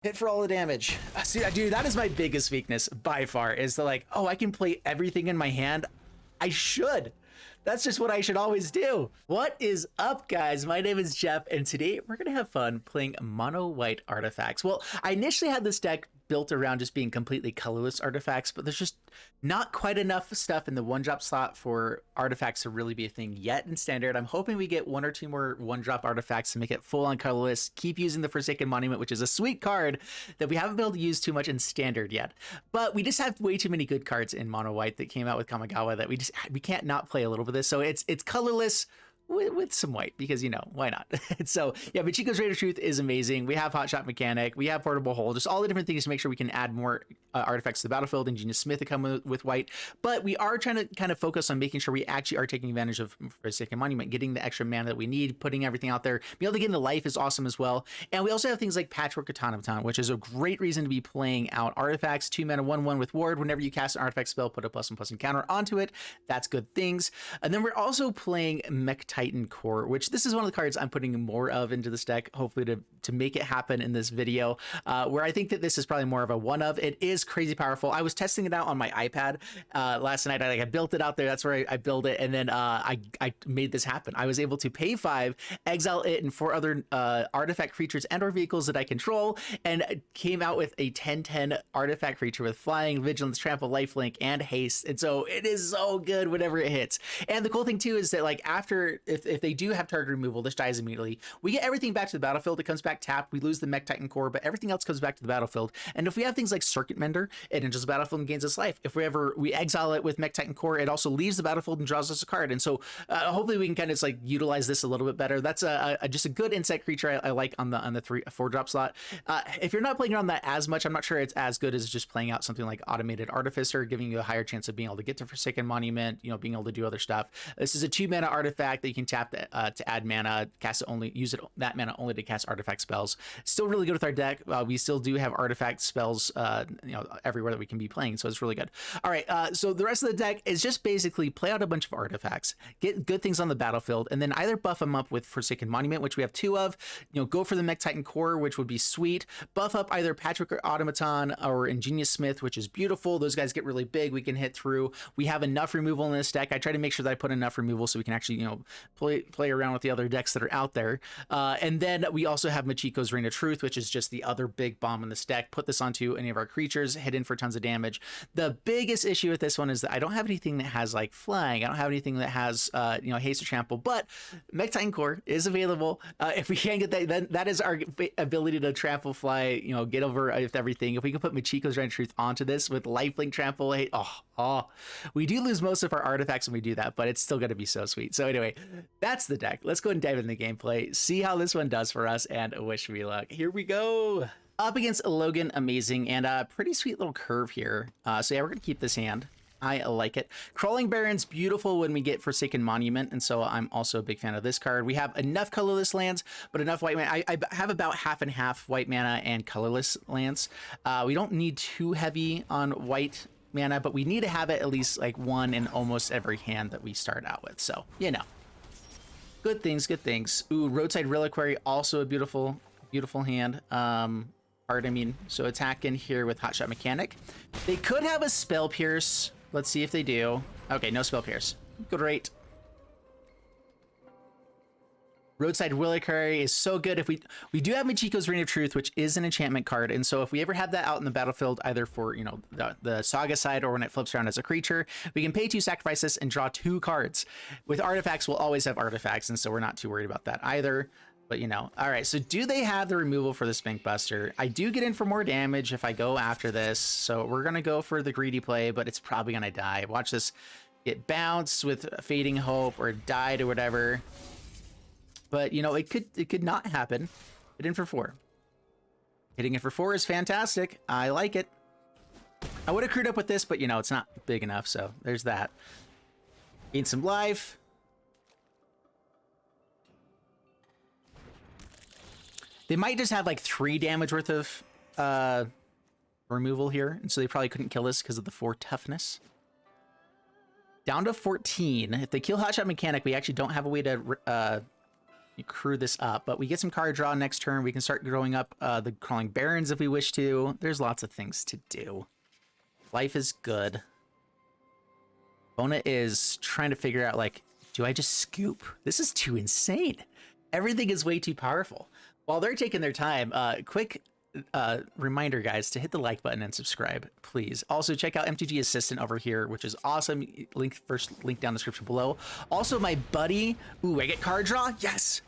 Hit for all the damage. See, dude, that is my biggest weakness by far, is the like, oh, I can play everything in my hand. I should. That's just what I should always do. What is up, guys? My name is Jeff, and today we're gonna have fun playing mono white artifacts. Well, I initially had this deck built around just being completely colorless artifacts, but there's just not quite enough stuff in the one-drop slot for artifacts to really be a thing yet in standard. I'm hoping we get one or two more one-drop artifacts to make it full-on colorless, keep using the Forsaken Monument, which is a sweet card that we haven't been able to use too much in standard yet. But we just have way too many good cards in mono white that came out with Kamigawa that we can't not play a little bit of this. So it's colorless with some white, because, you know, why not? So yeah, Michiko's Rate of Truth is amazing. We have Hotshot Mechanic, we have Portable Hole, just all the different things to make sure we can add more artifacts to the battlefield. Ingenious Smith to come with white, but we are trying to kind of focus on making sure we actually are taking advantage of Forsaken Monument, getting the extra mana that we need, putting everything out there. Being able to get into life is awesome as well. And we also have things like Patchwork Automaton, which is a great reason to be playing out artifacts. 2 mana, 1/1 with Ward. Whenever you cast an artifact spell, put a +1/+1 counter onto it. That's good things. And then we're also playing Mechtitan Core, which this is one of the cards I'm putting more of into this deck, hopefully to make it happen in this video, where I think that this is probably more of a one of. It is crazy powerful. I was testing it out on my iPad last night. I built it out there. That's where I built it, and then I made this happen. I was able to pay 5, exile it and 4 other artifact creatures and or vehicles that I control, and came out with a 10/10 artifact creature with flying, vigilance, trample, lifelink, and haste. And so it is so good whenever it hits. And the cool thing too is that, like, after if they do have target removal, this dies immediately. We get everything back to the battlefield. It comes back tapped. We lose the Mechtitan Core, but everything else comes back to the battlefield. And if we have things like Circuit Mender, it enters the battlefield and gains its life. If we exile it with Mechtitan Core, it also leaves the battlefield and draws us a card. And so hopefully we can kind of like utilize this a little bit better. That's just a good insect creature I like on the 4-drop slot. If you're not playing around that as much, I'm not sure it's as good as just playing out something like Automated Artificer, giving you a higher chance of being able to get to Forsaken Monument, you know, being able to do other stuff. This is a 2 mana artifact that you can tap to add mana, cast it only, use it that mana only to cast artifact spells. Still really good with our deck. We still do have artifact spells, you know, everywhere that we can be playing, so it's really good. All right, so the rest of the deck is just basically play out a bunch of artifacts, get good things on the battlefield, and then either buff them up with Forsaken Monument, which we have 2 of. You know, go for the Mechtitan Core, which would be sweet. Buff up either Patchwork Automaton or Ingenious Smith, which is beautiful. Those guys get really big. We can hit through. We have enough removal in this deck. I try to make sure that I put enough removal so we can actually, you know, play around with the other decks that are out there. And then we also have Michiko's Rate of Truth, which is just the other big bomb in this deck. Put this onto any of our creatures, hit in for tons of damage. The biggest issue with this one is that I don't have anything that has like flying. I don't have anything that has you know, haste or trample, but Mechtitan Core is available. If we can't get that, then that is our ability to trample, fly, you know, get over with everything. If we can put Michiko's Rate of Truth onto this with lifelink, trample, we do lose most of our artifacts when we do that, but it's still going to be so sweet. So anyway, that's the deck. Let's go and dive into the gameplay, see how this one does for us, and wish me luck. Here we go. Up against Logan, amazing, and a pretty sweet little curve here. So yeah, we're gonna keep this hand. I like it. Crawling Barrens, beautiful when we get Forsaken Monument, and so I'm also a big fan of this card. We have enough colorless lands, but enough white mana. I have about half and half white mana and colorless lands. We don't need too heavy on white mana, but we need to have it at least like 1 in almost every hand that we start out with. So, you know, good things, good things. Ooh, Roadside Reliquary, also a beautiful hand. So attack in here with Hotshot Mechanic. They could have a Spell Pierce. Let's see if they do. Okay, no Spell Pierce. Great. Roadside Reliquary is so good. If we do have Michiko's Rate of Truth, which is an enchantment card, and so if we ever have that out in the battlefield, either for, you know, the Saga side or when it flips around as a creature, we can pay 2, sacrifice this, and draw 2 cards. With artifacts, we'll always have artifacts, and so we're not too worried about that either. But, you know, all right, so do they have the removal for this Bankbuster? I do get in for more damage if I go after this, so we're going to go for the greedy play, but it's probably going to die. Watch this get bounced with Fading Hope or died or whatever. But, you know, it could not happen. Hit in for 4. Hitting it for 4 is fantastic. I like it. I would have crewed up with this, but, you know, it's not big enough, so there's that. Gain some life. They might just have like 3 damage worth of removal here, and so they probably couldn't kill this because of the 4 toughness. Down to 14. If they kill Hotshot Mechanic, we actually don't have a way to crew this up, but we get some card draw next turn. We can start growing up the Crawling Barrens if we wish to. There's lots of things to do. Life is good. Bona is trying to figure out, like, do I just scoop? This is too insane. Everything is way too powerful. While they're taking their time, quick reminder, guys, to hit the like button and subscribe, please. Also, check out MTG Assistant over here, which is awesome. First link down in the description below. Also, my buddy. Ooh, I get card draw? Yes!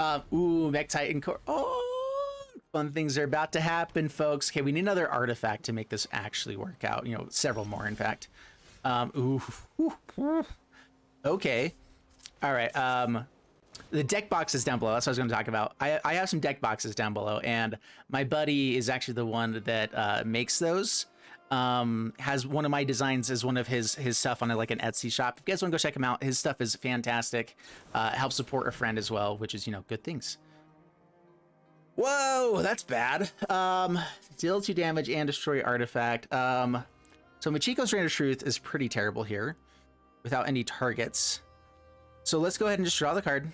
Ooh, Mechtitan Core. Oh, fun things are about to happen, folks. Okay, we need another artifact to make this actually work out. You know, several more, in fact. Okay. All right. The deck boxes down below. That's what I was going to talk about. I have some deck boxes down below, and my buddy is actually the one that makes those. Has one of my designs as one of his stuff on like an Etsy shop. If you guys want to go check him out, his stuff is fantastic. Helps support a friend as well, which is, you know, good things. Whoa, that's bad. Deal 2 damage and destroy artifact. So Michiko's Reign of Truth is pretty terrible here without any targets. So let's go ahead and just draw the card.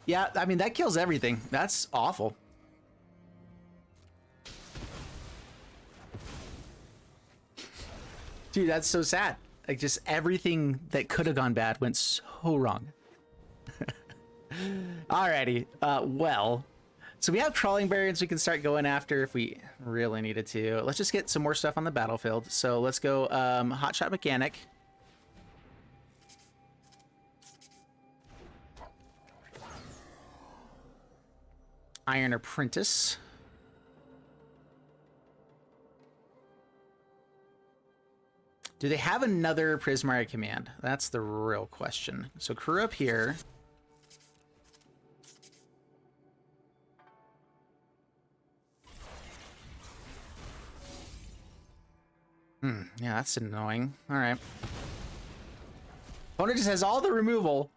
Yeah, I mean, that kills everything. That's awful. Dude, that's so sad. Like, just everything that could have gone bad went so wrong. Alrighty, well, so we have Crawling Barrens we can start going after if we really needed to. Let's just get some more stuff on the battlefield. So let's go Hotshot Mechanic. Iron Apprentice. Do they have another Prismari command? That's the real question. So crew up here. Yeah, that's annoying. All right. Opponent just has all the removal.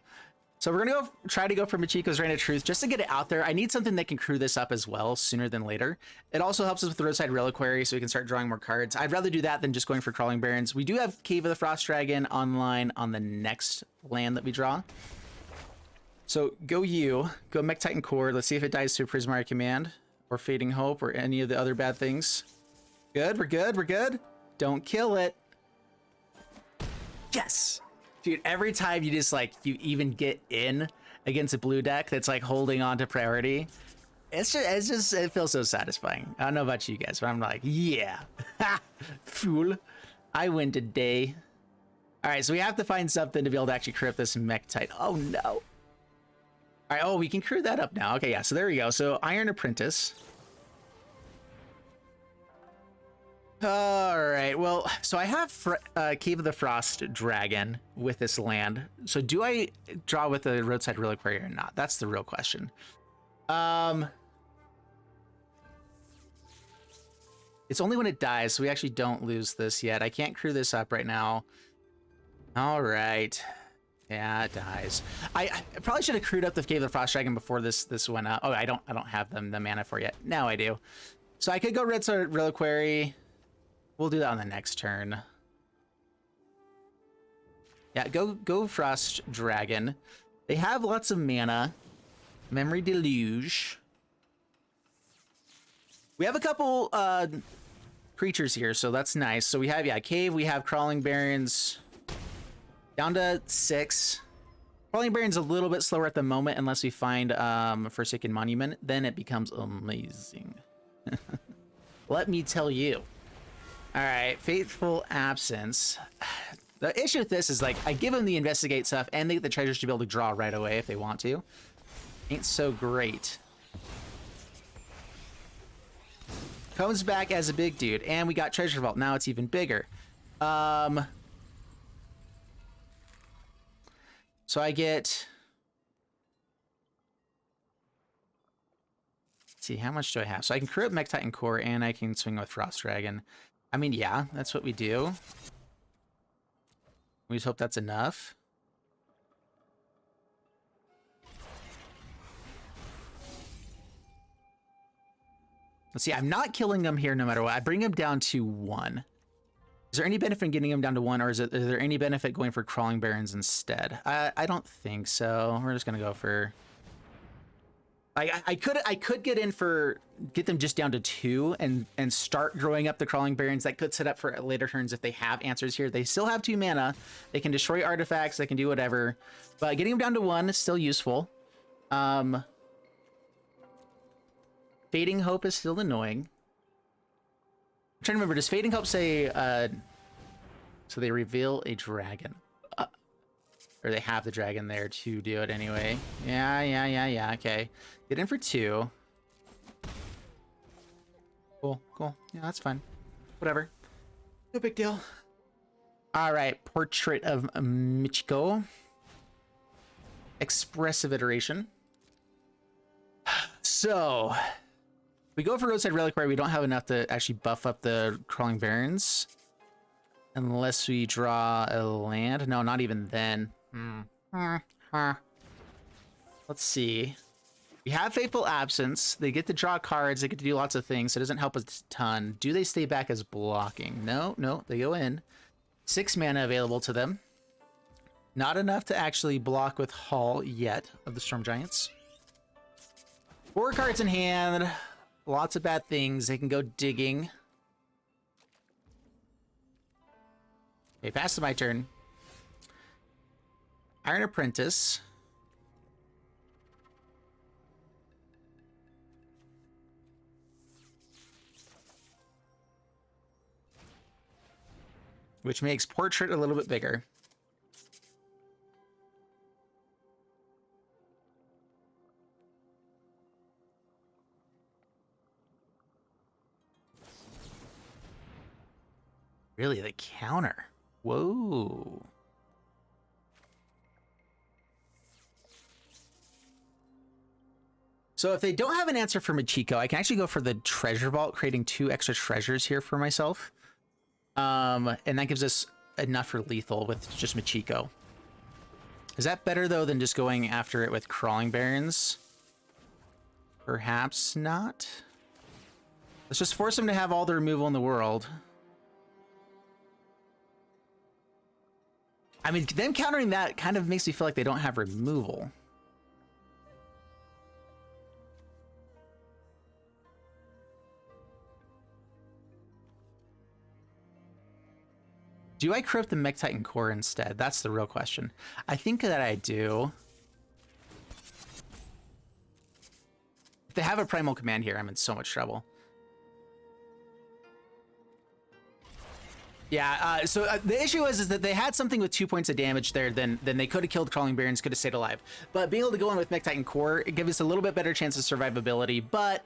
So we're gonna try to go for Michiko's Reign of Truth just to get it out there. I need something that can crew this up as well sooner than later. It also helps us with the Roadside Reliquary so we can start drawing more cards. I'd rather do that than just going for Crawling Barrens. We do have Cave of the Frost Dragon online on the next land that we draw. So go Mechtitan Core. Let's see if it dies to a Prismari command or Fading Hope or any of the other bad things. Good, we're good, we're good. Don't kill it. Yes! Dude, every time you just, like, you even get in against a blue deck that's, like, holding on to priority, it feels so satisfying. I don't know about you guys, but I'm like, yeah. Ha! Fool. I win today. All right, so we have to find something to be able to actually crew up this Mechtitan. Oh, no. All right, oh, we can crew that up now. Okay, yeah, so there we go. So Iron Apprentice. All right, well, so I have Cave of the Frost Dragon with this land. So do I draw with the Roadside Reliquary or not? That's the real question. It's only when it dies, so we actually don't lose this yet. I can't crew this up right now. All right. Yeah, it dies. I probably should have crewed up the Cave of the Frost Dragon before this went up. Oh, I don't have the mana for it yet. Now I do. So I could go Roadside Reliquary. We'll do that on the next turn. Yeah, go Frost Dragon. They have lots of mana. Memory Deluge. We have a couple creatures here, so that's nice. So we have, yeah, Cave, we have Crawling Barrens. Down to 6. Crawling Barrens a little bit slower at the moment unless we find Forsaken Monument. Then it becomes amazing. Let me tell you. All right, Fateful Absence. The issue with this is, like, I give them the investigate stuff and they get the treasures to be able to draw right away if they want to. Ain't so great. Comes back as a big dude, and we got Treasure Vault. Now it's even bigger. So I get... Let's see, how much do I have? So I can create Mechtitan Core, and I can swing with Frost Dragon. I mean, yeah, that's what we do. We just hope that's enough. Let's see, I'm not killing them here no matter what. I bring them down to 1. Is there any benefit in getting him down to 1, or is there any benefit going for Crawling Barrens instead? I don't think so. We're just gonna go for... I could get them just down to 2 and start growing up the Crawling Barrens. That could set up for later turns if they have answers here. They still have 2 mana. They can destroy artifacts. They can do whatever. But getting them down to 1 is still useful. Fading Hope is still annoying. I'm trying to remember. Does Fading Hope say? So they reveal a dragon. Or they have the dragon there to do it anyway. Yeah. Okay. Get in for 2. Cool. Yeah, that's fine. Whatever. No big deal. All right. Portrait of Michiko. Expressive iteration. So we go for Roadside Reliquary. We don't have enough to actually buff up the Crawling Barrens. Unless we draw a land. No, not even then. Let's see. We have Fateful Absence. They get to draw cards. They get to do lots of things. So it doesn't help us a ton. Do they stay back as blocking? No, they go in. 6 mana available to them. Not enough to actually block with Hall yet of the Storm Giants. 4 cards in hand. Lots of bad things. They can go digging. Okay, pass to my turn. Iron Apprentice. Which makes Portrait a little bit bigger. Really, the counter. Whoa. So if they don't have an answer for Michiko, I can actually go for the Treasure Vault, creating 2 extra treasures here for myself. And that gives us enough for lethal with just Michiko. Is that better, though, than just going after it with Crawling Barrens? Perhaps not. Let's just force them to have all the removal in the world. I mean, them countering that kind of makes me feel like they don't have removal. Do I corrupt the Mechtitan Core instead? That's the real question. I think that I do. If they have a Primal Command here, I'm in so much trouble. Yeah, the issue is that they had something with 2 points of damage there, then they could have killed Crawling Barrens, could have stayed alive. But being able to go in with Mechtitan Core, it gives us a little bit better chance of survivability, but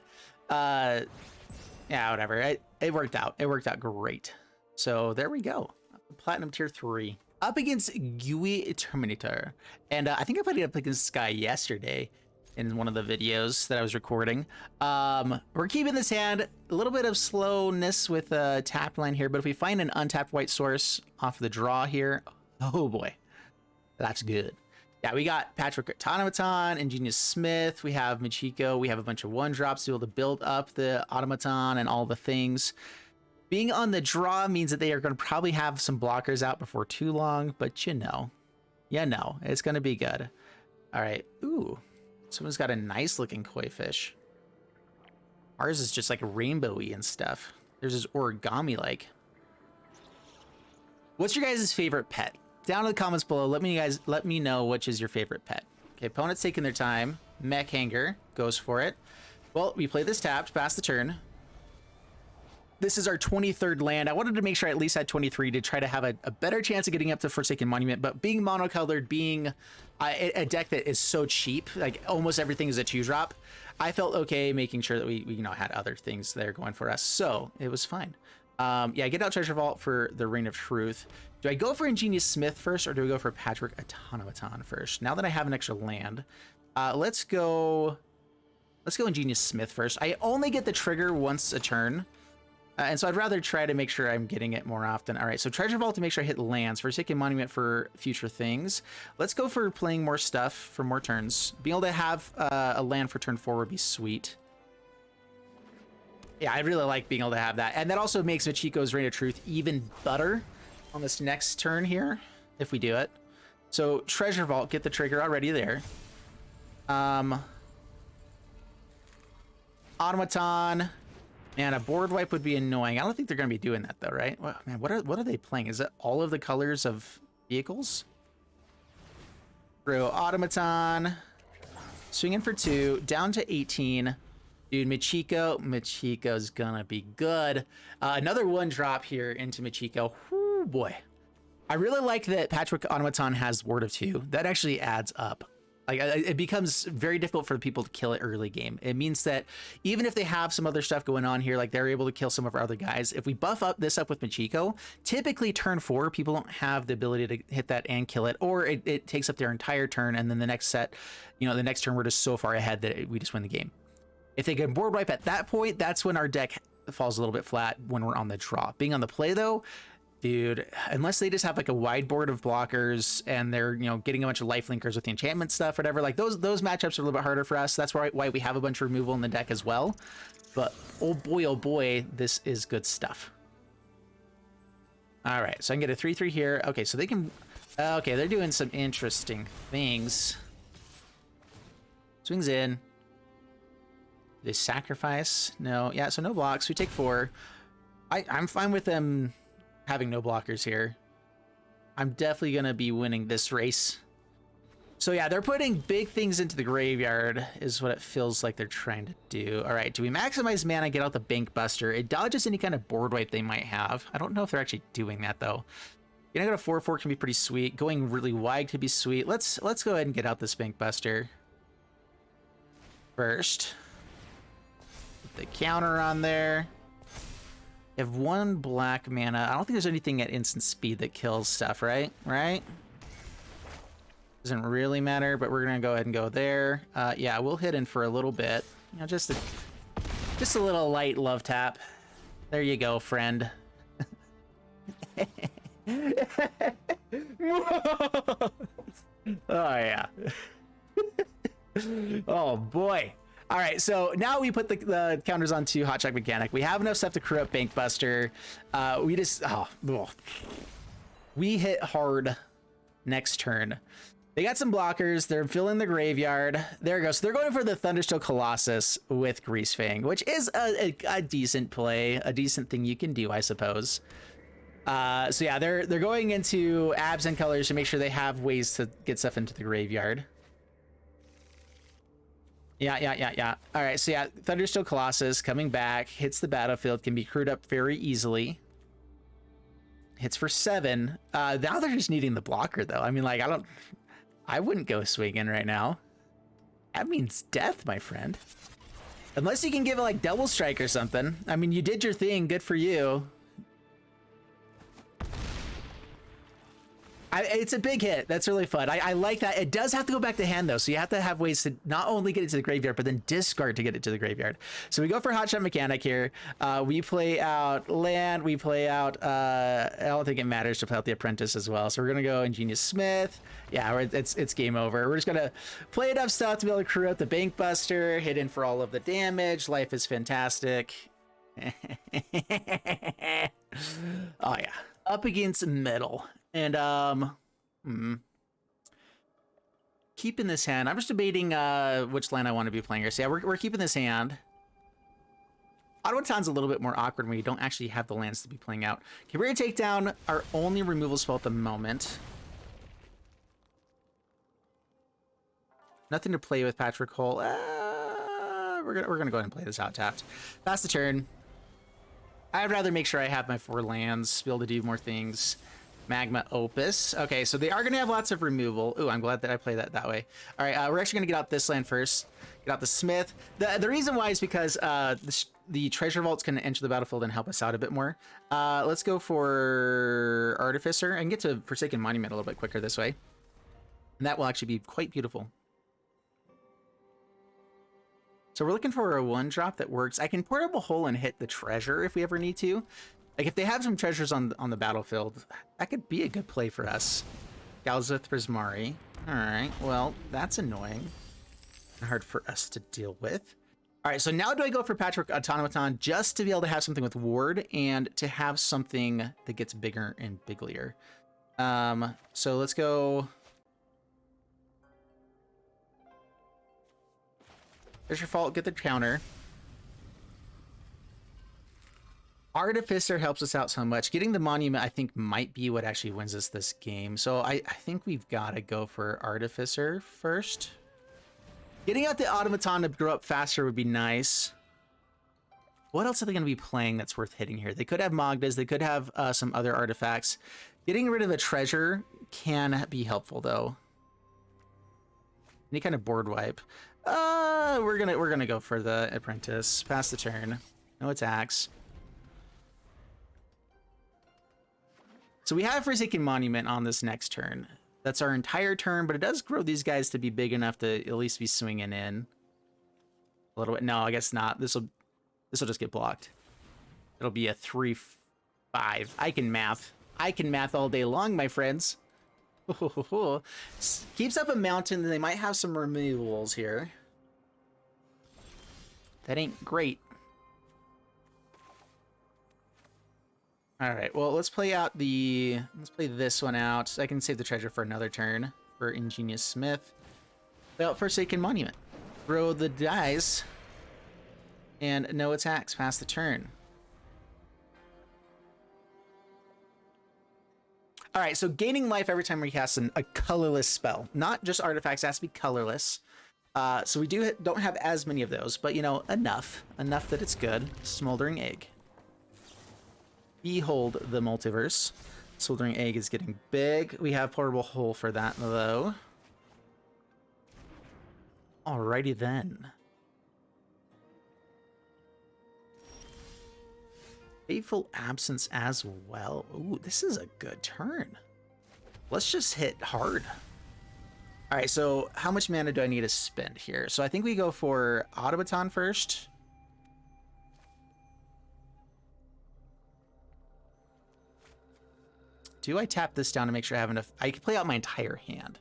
yeah, whatever. It worked out. It worked out great. So there we go. Platinum tier 3. Up against GUI Terminator. And I think I played it up against Sky yesterday in one of the videos that I was recording. We're keeping this hand. A little bit of slowness with a tap line here, but if we find an untapped white source off the draw here, oh boy, that's good. Yeah, we got Patchwork Automaton, Ingenious Smith, we have Michiko, we have a bunch of 1-drops to be able to build up the Automaton and all the things. Being on the draw means that they are going to probably have some blockers out before too long, but you know, it's going to be good. All right. Ooh, someone's got a nice looking koi fish. Ours is just like rainbowy and stuff. There's this origami-like. What's your guys' favorite pet? Down in the comments below, let me know which is your favorite pet. Okay, opponent's taking their time. Mech Hanger goes for it. Well, we play this tapped, pass the turn. This is our 23rd land. I wanted to make sure I at least had 23 to try to have a better chance of getting up to Forsaken Monument, but being monocolored, being a deck that is so cheap, like almost everything is a 2-drop, I felt okay making sure that we had other things there going for us, so it was fine. Yeah, get out Treasure Vault for the Reign of Truth. Do I go for Ingenious Smith first, or do I go for Patchwork Automaton first? Now that I have an extra land, let's go Ingenious Smith first. I only get the trigger once a turn. And so I'd rather try to make sure I'm getting it more often. All right, so Treasure Vault to make sure I hit lands. Forsaken Monument for future things. Let's go for playing more stuff for more turns. Being able to have a land for turn 4 would be sweet. Yeah, I really like being able to have that. And that also makes Michiko's Reign of Truth even better on this next turn here, if we do it. So Treasure Vault, get the trigger already there. Automaton. Man, a board wipe would be annoying. I don't think they're going to be doing that, though, right? Well, man, what are they playing? Is it all of the colors of vehicles? Throw Automaton. Swinging for 2. Down to 18. Dude, Michiko's gonna be good. Another 1-drop here into Michiko. Whoo, boy. I really like that Patchwork Automaton has Ward of 2. That actually adds up. Like, it becomes very difficult for people to kill it early game. It means that even if they have some other stuff going on here, like they're able to kill some of our other guys, if we buff up this up with Michiko, typically turn 4, people don't have the ability to hit that and kill it, or it takes up their entire turn, and then the next set, you know, the next turn we're just so far ahead that we just win the game. If they can board wipe at that point, that's when our deck falls a little bit flat when we're on the draw. Being on the play, though, dude, unless they just have like a wide board of blockers and they're, you know, getting a bunch of life linkers with the enchantment stuff, whatever, like those matchups are a little bit harder for us. That's why we have a bunch of removal in the deck as well. But oh boy, this is good stuff. All right, so I can get a 3/3 here. Okay, so they can. Okay, they're doing some interesting things. Swings in. They sacrifice? No. Yeah, so no blocks. We take 4. I'm fine with them having no blockers here. I'm definitely going to be winning this race. So yeah, they're putting big things into the graveyard is what it feels like they're trying to do. All right, do we maximize mana, get out the Bankbuster? It dodges any kind of board wipe they might have. I don't know if they're actually doing that, though. Getting out a 4/4 can be pretty sweet. Going really wide could be sweet. Let's go ahead and get out this Bankbuster first. The counter on there. You have 1 black mana. I don't think there's anything at instant speed that kills stuff, right? Doesn't really matter, but we're gonna go ahead and go there. Yeah, we'll hit in for a little bit. You know, just a little light love tap. There you go, friend. Oh yeah. Oh boy. All right, so now we put the counters onto Hotshot Mechanic. We have enough stuff to crew up Bankbuster. We hit hard next turn. They got some blockers. They're filling the graveyard. There it goes. So they're going for the Thunderstone Colossus with Greasefang, which is a decent play, a decent thing you can do, I suppose. So yeah, they're going into Absent colors to make sure they have ways to get stuff into the graveyard. Yeah. All right, so yeah, Thunderstone Colossus coming back, hits the battlefield, can be crewed up very easily. Hits for 7. Now they're just needing the blocker, though. I mean, like, I wouldn't go swinging right now. That means death, my friend. Unless you can give it, like, double strike or something. I mean, you did your thing. Good for you. It's a big hit. That's really fun. I like that. It does have to go back to hand, though, so you have to have ways to not only get it to the graveyard, but then discard to get it to the graveyard. So we go for Hotshot Mechanic here. We play out land. We play out... I don't think it matters to play out the Apprentice as well. So we're going to go Ingenious Smith. Yeah, it's game over. We're just going to play enough stuff to be able to crew out the Bankbuster, hit in for all of the damage. Life is fantastic. Oh, yeah. Up against metal. And keeping this hand. I'm just debating which land I want to be playing here. So yeah, we're keeping this hand. Automaton's a little bit more awkward when you don't actually have the lands to be playing out. Kabira Takedown, our only removal spell at the moment. Nothing to play with Patchwork Hole. We're gonna go ahead and play this out tapped. Pass the turn. I'd rather make sure I have my 4 lands, be able to do more things. Magma Opus. Okay, so they are going to have lots of removal. Ooh, I'm glad that I played that way. All right, we're actually going to get out this land first. Get out the Smith. The reason why is because the Treasure Vault's going to enter the battlefield and help us out a bit more. Let's go for Artificer and get to Forsaken Monument a little bit quicker this way. And that will actually be quite beautiful. So we're looking for a 1-drop that works. I can Portable Hole and hit the treasure if we ever need to. Like, if they have some treasures on the battlefield, that could be a good play for us. Galzith Prismari. All right, well, that's annoying. Hard for us to deal with. All right, so now do I go for Patchwork Automaton just to be able to have something with ward and to have something that gets bigger and biglier? So let's go. There's your fault. Get the counter. Artificer helps us out so much. Getting the monument, I think, might be what actually wins us this game. So I think we've got to go for Artificer first. Getting out the Automaton to grow up faster would be nice. What else are they going to be playing that's worth hitting here? They could have Magdas. They could have some other artifacts. Getting rid of a treasure can be helpful, though. Any kind of board wipe. We're gonna go for the Apprentice. Pass the turn. No attacks. So we have Forsaken Monument on this next turn. That's our entire turn, but it does grow these guys to be big enough to at least be swinging in a little bit. No, I guess not. This will just get blocked. It'll be a 3-5. I can math. I can math all day long, my friends. Keeps up a mountain, and they might have some removals here. That ain't great. All right, well, let's play this one out. I can save the treasure for another turn for Ingenious Smith. Play out Forsaken Monument. Throw the dice. And no attacks. Pass the turn. All right, so gaining life every time we cast a colorless spell. Not just artifacts, it has to be colorless. So we don't have as many of those, but, you know, enough. Enough that it's good. Smoldering Egg. Behold the multiverse. Smoldering Egg is getting big. We have Portable Hole for that, though. Alrighty then. Fateful Absence as well. Ooh, this is a good turn. Let's just hit hard. All right, so how much mana do I need to spend here? So I think we go for Automaton first. Do I tap this down to make sure I have enough? I can play out my entire hand.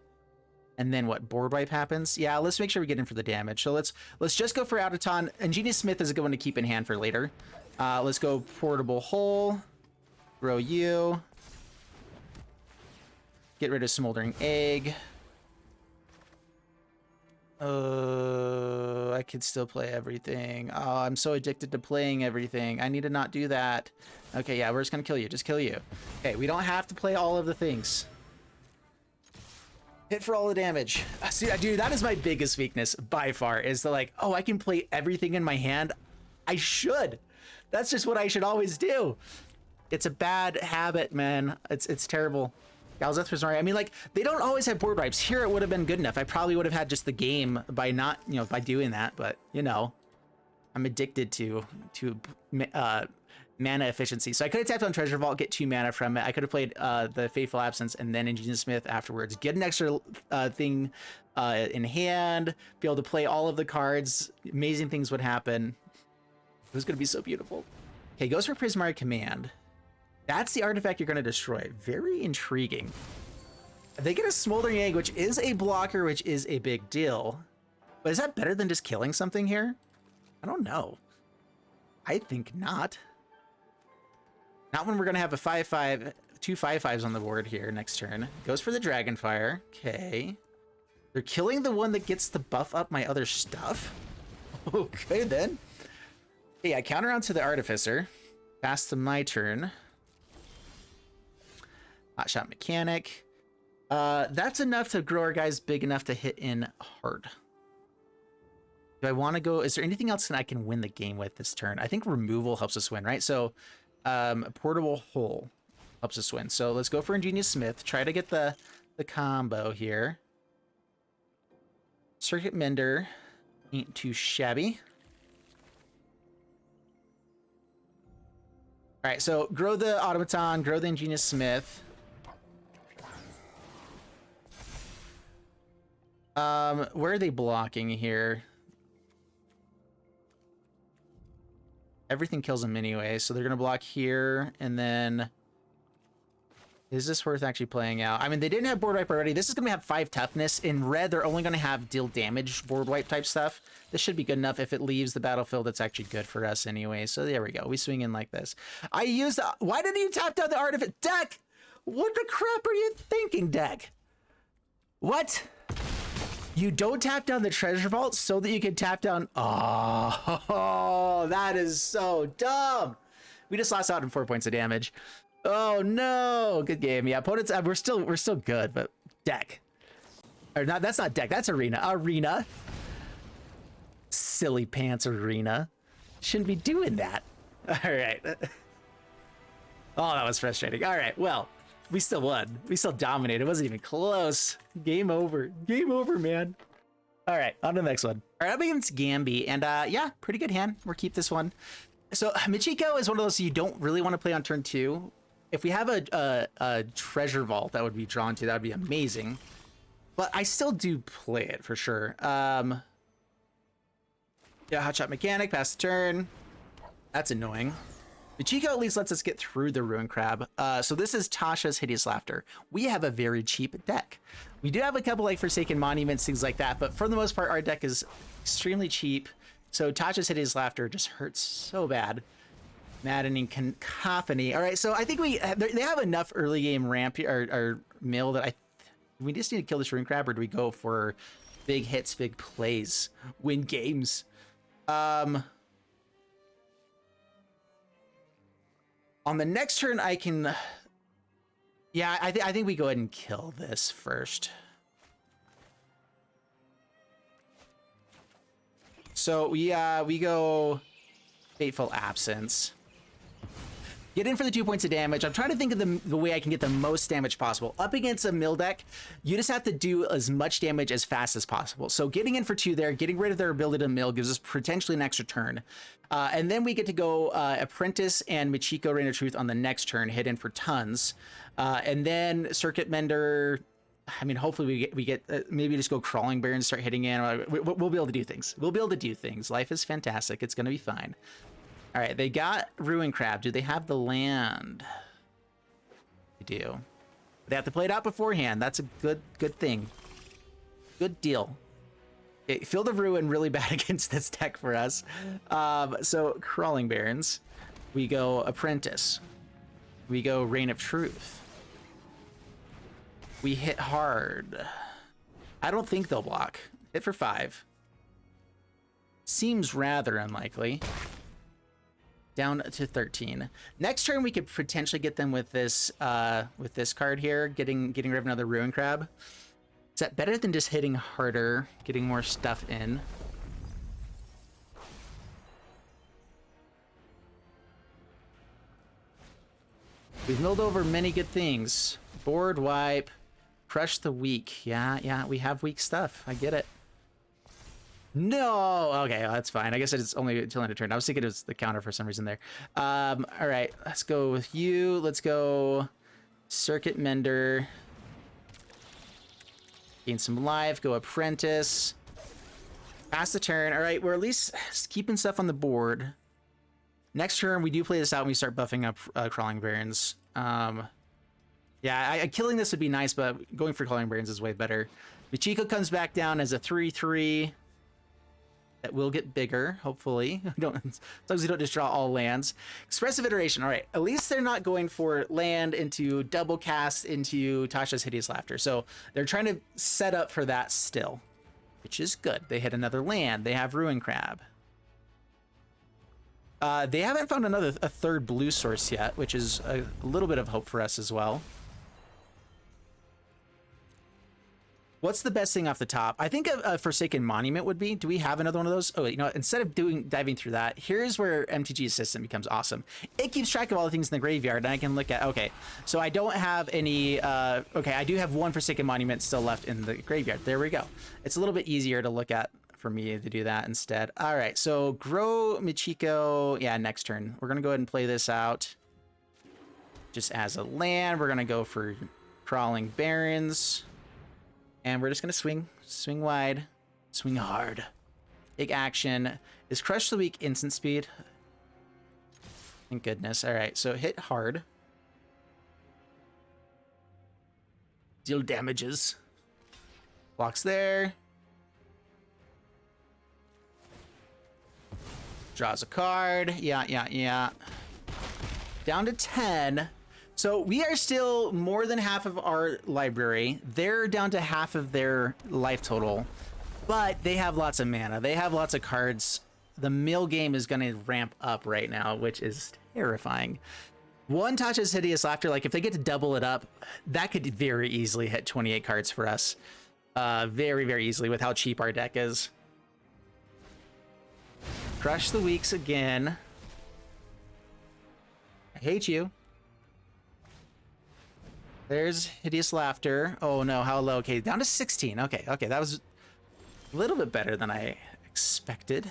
And then what, board wipe happens? Yeah, let's make sure we get in for the damage. So let's just go for Automaton. Ingenious Smith is a good one to keep in hand for later. Let's go Portable Hole. Grow you. Get rid of Smoldering Egg. I could still play everything. Oh, I'm so addicted to playing everything. I need to not do that. Okay, yeah, we're just gonna kill you. Just kill you. Okay, we don't have to play all of the things. Hit for all the damage. See, dude, that is my biggest weakness by far, is the like, oh, I can play everything in my hand. I should. That's just what I should always do. It's a bad habit, man. It's terrible. Galzeth was sorry. I mean, like, they don't always have board wipes. Here, it would have been good enough. I probably would have had just the game by not, you know, by doing that. But, you know, I'm addicted to mana efficiency. So I could have tapped on Treasure Vault, get 2 mana from it. I could have played the Fateful Absence and then Ingenious Smith afterwards. Get an extra thing in hand. Be able to play all of the cards. Amazing things would happen. It was going to be so beautiful. Okay, goes for Prismatic Command. That's the artifact you're going to destroy. Very intriguing. They get a Smoldering Egg, which is a blocker, which is a big deal. But is that better than just killing something here? I don't know. I think not. Not when we're going to have a 5/5, 2 5/5s on the board here next turn. Goes for the Dragonfire. Okay. They're killing the one that gets to buff up my other stuff. Okay, then. Okay, I counter onto the Artificer. Pass to my turn. Hotshot Mechanic. That's enough to grow our guys big enough to hit in hard. Do I want to go? Is there anything else that I can win the game with this turn? I think removal helps us win, right? So Portable Hole helps us win. So let's go for Ingenious Smith. Try to get the combo here. Circuit Mender ain't too shabby. All right, so grow the Automaton, grow the Ingenious Smith. Where are they blocking here? Everything kills them anyway, so they're gonna block here, and then Is this worth actually playing out? I mean, they didn't have board wipe already. This is going to have 5 toughness. In red, they're only going to have deal damage board wipe type stuff. This should be good enough. If it leaves the battlefield, it's actually good for us anyway. So there we go. We swing in like this. I use the... Why did you tap down the Artificer? Deck! What the crap are you thinking, deck? What? You don't tap down the treasure vault so that you can tap down... Oh, that is so dumb. We just lost out on 4 points of damage. Oh no, good game. Yeah, opponents, we're still good, but deck. Or not, that's not deck, that's arena. Arena. Silly pants arena. Shouldn't be doing that. All right. Oh, that was frustrating. All right, well, we still won. We still dominated. It wasn't even close. Game over. Game over, man. All right, on to the next one. All right, up against Gambi, and yeah, pretty good hand. We'll keep this one. So Michiko is one of those you don't really want to play on turn 2. If we have a treasure vault that would be drawn to, that would be amazing. But I still do play it for sure. Yeah, Hotshot Mechanic, pass the turn. That's annoying. Michiko at least lets us get through the Ruin Crab. So this is Tasha's Hideous Laughter. We have a very cheap deck. We do have a couple like Forsaken Monuments, things like that, but for the most part, our deck is extremely cheap. So Tasha's Hideous Laughter just hurts so bad. Maddening Cacophony. All right, so I think they have enough early game ramp or mill that we just need to kill this Ruin Crab, or do we go for big hits, big plays, win games? On the next turn, I can. Yeah, I think we go ahead and kill this first. So we go Fateful Absence. Get in for the 2 points of damage. I'm trying to think of the way I can get the most damage possible. Up against a mill deck, you just have to do as much damage as fast as possible. So getting in for 2 there, getting rid of their ability to mill gives us potentially an extra turn. And then we get to go Apprentice and Michiko Reign of Truth on the next turn, hit in for tons. And then Circuit Mender, I mean, hopefully we get maybe just go Crawling Barrens, start hitting in. We'll be able to do things. We'll be able to do things. Life is fantastic. It's going to be fine. All right, they got Ruin Crab. Do they have the land? They do. They have to play it out beforehand. That's a good thing. Good deal. Okay, Field of Ruin really bad against this deck for us. So Crawling Barrens. We go Apprentice. We go Reign of Truth. We hit hard. I don't think they'll block. Hit for 5. Seems rather unlikely. Down to 13. Next turn we could potentially get them with this card here, getting rid of another Ruin Crab. Is that better than just hitting harder, getting more stuff in? We've milled over many good things. Board wipe, crush the weak. Yeah, we have weak stuff. I get it. No, okay, well, that's fine. I guess it's only until end of turn. I was thinking it was the counter for some reason there. All right, let's go with you. Let's go Circuit Mender. Gain some life. Go Apprentice. Pass the turn. All right, we're at least keeping stuff on the board. Next turn, we do play this out and we start buffing up Crawling Barrens. Yeah, killing this would be nice, but going for Crawling Barrens is way better. Michiko comes back down as a 3/3. That will get bigger, hopefully. As long as we don't just draw all lands. Expressive Iteration. All right, at least they're not going for land into double cast into Tasha's Hideous Laughter. So they're trying to set up for that still, which is good. They hit another land. They have Ruin Crab. They haven't found a third blue source yet, which is a little bit of hope for us as well. What's the best thing off the top? I think a Forsaken Monument would be. Do we have another one of those? Oh, you know, instead of diving through that, here's where MTG's system becomes awesome. It keeps track of all the things in the graveyard, and I can look at, okay, so I don't have any, okay, I do have one Forsaken Monument still left in the graveyard. There we go. It's a little bit easier to look at for me to do that instead. All right, so grow Michiko, yeah, next turn. We're gonna go ahead and play this out just as a land. We're gonna go for Crawling Barrens. And we're just going to swing wide, swing hard. Big action. Is Crush the Weak instant speed? Thank goodness. All right, so hit hard. Deal damages. Blocks there. Draws a card. Yeah. Down to 10. So we are still more than half of our library. They're down to half of their life total, but they have lots of mana. They have lots of cards. The mill game is going to ramp up right now, which is terrifying. One touches Hideous Laughter. Like if they get to double it up, that could very easily hit 28 cards for us. Very, very easily with how cheap our deck is. Crush the Weaks again. I hate you. There's Hideous Laughter. Oh no, how low? Okay, down to 16. Okay, that was a little bit better than I expected.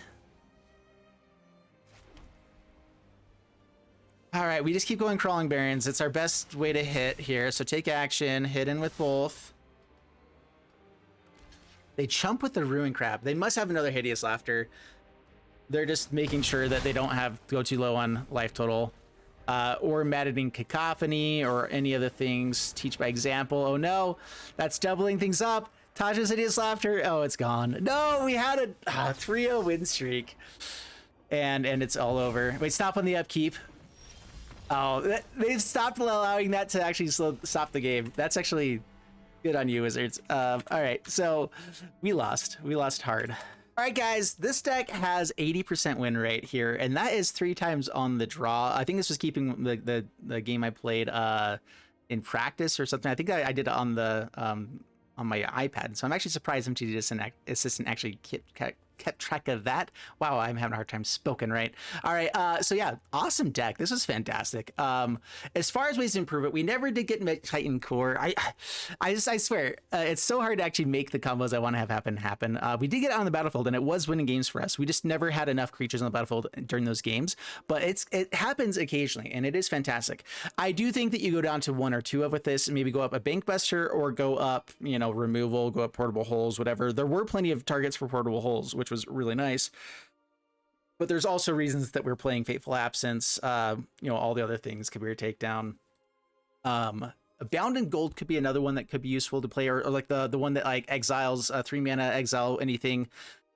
All right, we just keep going Crawling Barrens. It's our best way to hit here. So take action, hit in with both. They chump with the Ruin Crab. They must have another Hideous Laughter. They're just making sure that they don't have go too low on life total. Or Maddening Cacophony or any other things. Teach by example. Oh no, that's doubling things up. Tasha's Hideous Laughter. Oh, it's gone. No, we had a 3-0 win streak. And it's all over. Wait, stop on the upkeep. Oh, they've stopped allowing that to actually stop the game. That's actually good on you, Wizards. All right, so we lost. We lost hard. All right, guys, this deck has 80% win rate here, and that is 3 times on the draw. I think this was keeping the game I played in practice or something. I think I did it on the on my iPad, so I'm actually surprised MTG Assistant actually kept track of that. Wow, I'm having a hard time spoken right. All right, so yeah, awesome deck. This was fantastic. As far as ways to improve it, we never did get Mechtitan Core. I swear, it's so hard to actually make the combos I want to have happen. We did get it on the battlefield, and it was winning games for us. We just never had enough creatures on the battlefield during those games, but it happens occasionally, and it is fantastic. I do think that you go down to 1 or 2 of with this, and maybe go up a Bankbuster or go up, removal, go up Portable Holes, whatever. There were plenty of targets for Portable Holes, which was really nice, but there's also reasons that we're playing Fateful Absence, all the other things, Kabira Takedown. Bound in Gold could be another one that could be useful to play, or like the one that like exiles 3 mana, exile anything.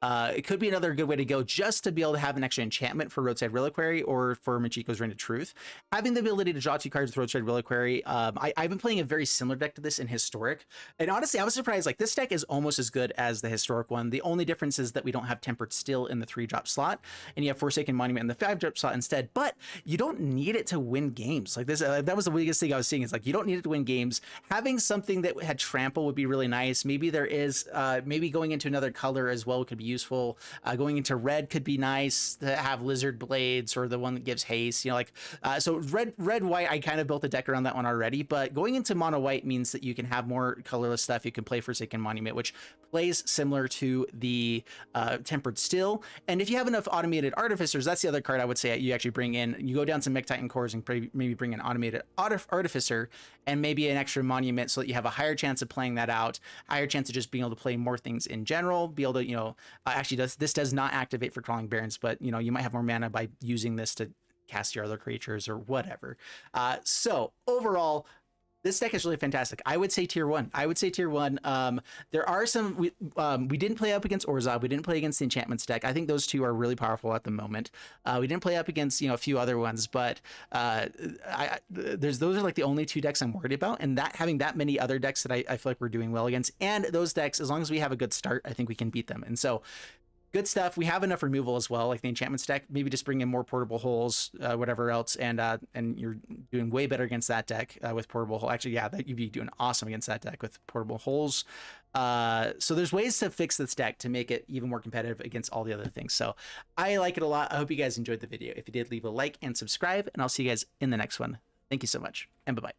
It could be another good way to go, just to be able to have an extra enchantment for Roadside Reliquary or for Michiko's Reign of Truth. Having the ability to draw 2 cards with Roadside Reliquary. I've been playing a very similar deck to this in Historic, and honestly, I was surprised. Like, this deck is almost as good as the Historic one. The only difference is that we don't have Tempered Steel in the 3-drop slot, and you have Forsaken Monument in the 5-drop slot instead. But you don't need it to win games. Like this, that was the biggest thing I was seeing. Is like, you don't need it to win games. Having something that had Trample would be really nice. Maybe there is, maybe going into another color as well could be useful. Going into red could be nice to have Lizard Blades, or the one that gives haste, so red white, I kind of built a deck around that one already, but going into mono white means that you can have more colorless stuff. You can play Forsaken Monument, which plays similar to the Tempered Steel, and if you have enough Automated Artificers, that's the other card I would say you actually bring in. You go down some Mechtitan Cores and maybe bring an Automated Artificer and maybe an extra Monument, so that you have a higher chance of playing that out, higher chance of just being able to play more things in general, be able to, actually this does not activate for Crawling Barrens, but you might have more mana by using this to cast your other creatures or whatever. So overall, this deck is really fantastic. I would say tier 1. There are some, we didn't play up against Orzhov. We didn't play against the Enchantments deck. I think those 2 are really powerful at the moment. We didn't play up against, a few other ones, but those are like the only 2 decks I'm worried about. And that having that many other decks that I feel like we're doing well against, and those decks, as long as we have a good start, I think we can beat them. And so, good stuff. We have enough removal as well, like the Enchantments deck. Maybe just bring in more Portable Holes, whatever else, and you're doing way better against that deck with Portable Hole. Actually, yeah, you'd be doing awesome against that deck with Portable Holes. So there's ways to fix this deck to make it even more competitive against all the other things. So I like it a lot. I hope you guys enjoyed the video. If you did, leave a like and subscribe, and I'll see you guys in the next one. Thank you so much, and bye-bye.